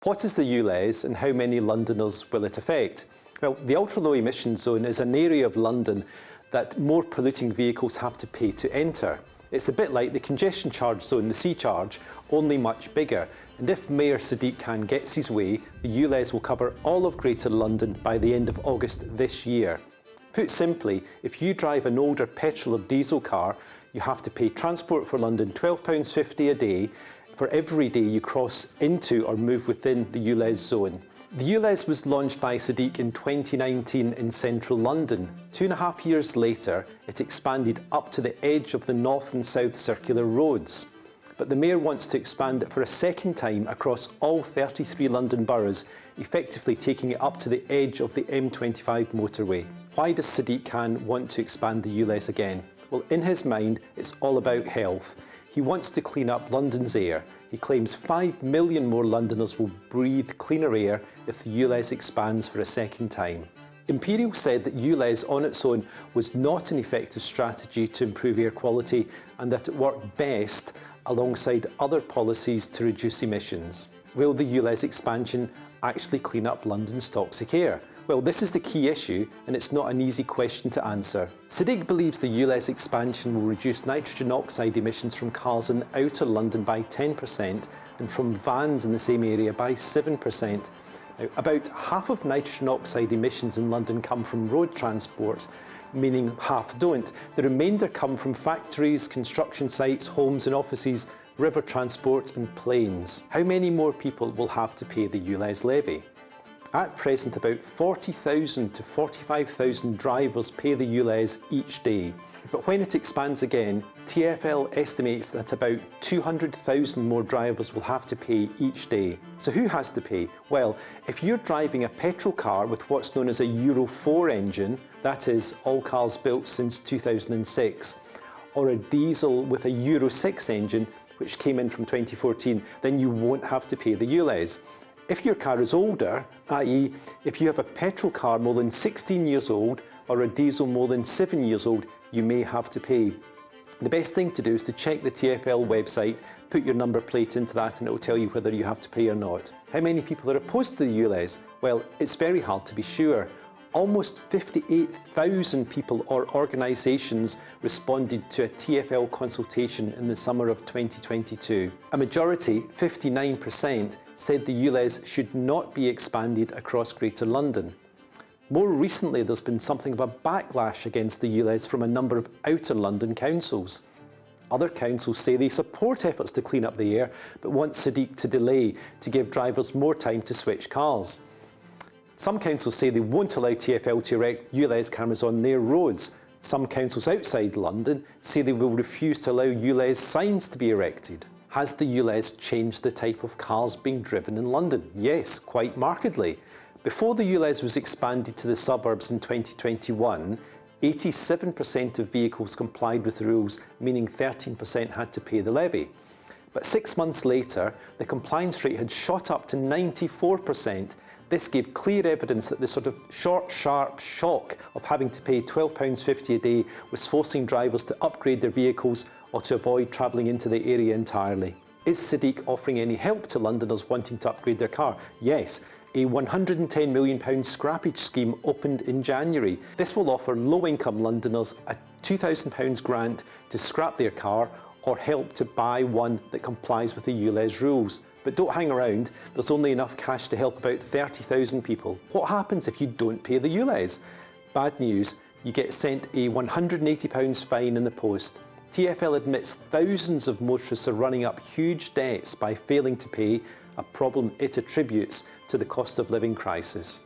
What is the ULEZ and how many Londoners will it affect? Well, the ultra-low emission zone is an area of London that more polluting vehicles have to pay to enter. It's a bit like the congestion charge zone, the C charge, only much bigger. And if Mayor Sadiq Khan gets his way, the ULEZ will cover all of Greater London by the end of August this year. Put simply, if you drive an older petrol or diesel car, you have to pay Transport for London £12.50 a day for every day you cross into or move within the ULEZ zone. The ULEZ was launched by Sadiq in 2019 in central London. 2.5 years later, it expanded up to the edge of the north and south circular roads. But the Mayor wants to expand it for a second time across all 33 London boroughs, effectively taking it up to the edge of the M25 motorway. Why does Sadiq Khan want to expand the ULEZ again? Well, in his mind, it's all about health. He wants to clean up London's air. He claims 5 million more Londoners will breathe cleaner air if the ULEZ expands for a second time. Imperial said that ULEZ on its own was not an effective strategy to improve air quality and that it worked best alongside other policies to reduce emissions. Will the ULEZ expansion actually clean up London's toxic air? Well, this is the key issue, and it's not an easy question to answer. Sadiq believes the ULEZ expansion will reduce nitrogen oxide emissions from cars in outer London by 10% and from vans in the same area by 7%. Now, about half of nitrogen oxide emissions in London come from road transport, meaning half don't. The remainder come from factories, construction sites, homes and offices, river transport and planes. How many more people will have to pay the ULEZ levy? At present, about 40,000 to 45,000 drivers pay the ULEZ each day. But when it expands again, TfL estimates that about 200,000 more drivers will have to pay each day. So who has to pay? Well, if you're driving a petrol car with what's known as a Euro 4 engine, that is, all cars built since 2006, or a diesel with a Euro 6 engine, which came in from 2014, then you won't have to pay the ULEZ. If your car is older, i.e. if you have a petrol car more than 16 years old or a diesel more than 7 years old, you may have to pay. The best thing to do is to check the TfL website, put your number plate into that and it will tell you whether you have to pay or not. How many people are opposed to the ULEZ? Well, it's very hard to be sure. Almost 58,000 people or organisations responded to a TfL consultation in the summer of 2022. A majority, 59%, said the ULEZ should not be expanded across Greater London. More recently, there's been something of a backlash against the ULEZ from a number of outer London councils. Other councils say they support efforts to clean up the air, but want Sadiq to delay to give drivers more time to switch cars. Some councils say they won't allow TfL to erect ULEZ cameras on their roads. Some councils outside London say they will refuse to allow ULEZ signs to be erected. Has the ULEZ changed the type of cars being driven in London? Yes, quite markedly. Before the ULEZ was expanded to the suburbs in 2021, 87% of vehicles complied with the rules, meaning 13% had to pay the levy. But 6 months later, the compliance rate had shot up to 94%. This gave clear evidence that the sort of short, sharp shock of having to pay £12.50 a day was forcing drivers to upgrade their vehicles or to avoid travelling into the area entirely. Is Sadiq offering any help to Londoners wanting to upgrade their car? Yes. A £110 million scrappage scheme opened in January. This will offer low-income Londoners a £2,000 grant to scrap their car or help to buy one that complies with the ULEZ rules. But don't hang around, there's only enough cash to help about 30,000 people. What happens if you don't pay the ULEZ? Bad news, you get sent a £180 fine in the post. TfL admits thousands of motorists are running up huge debts by failing to pay, a problem it attributes to the cost of living crisis.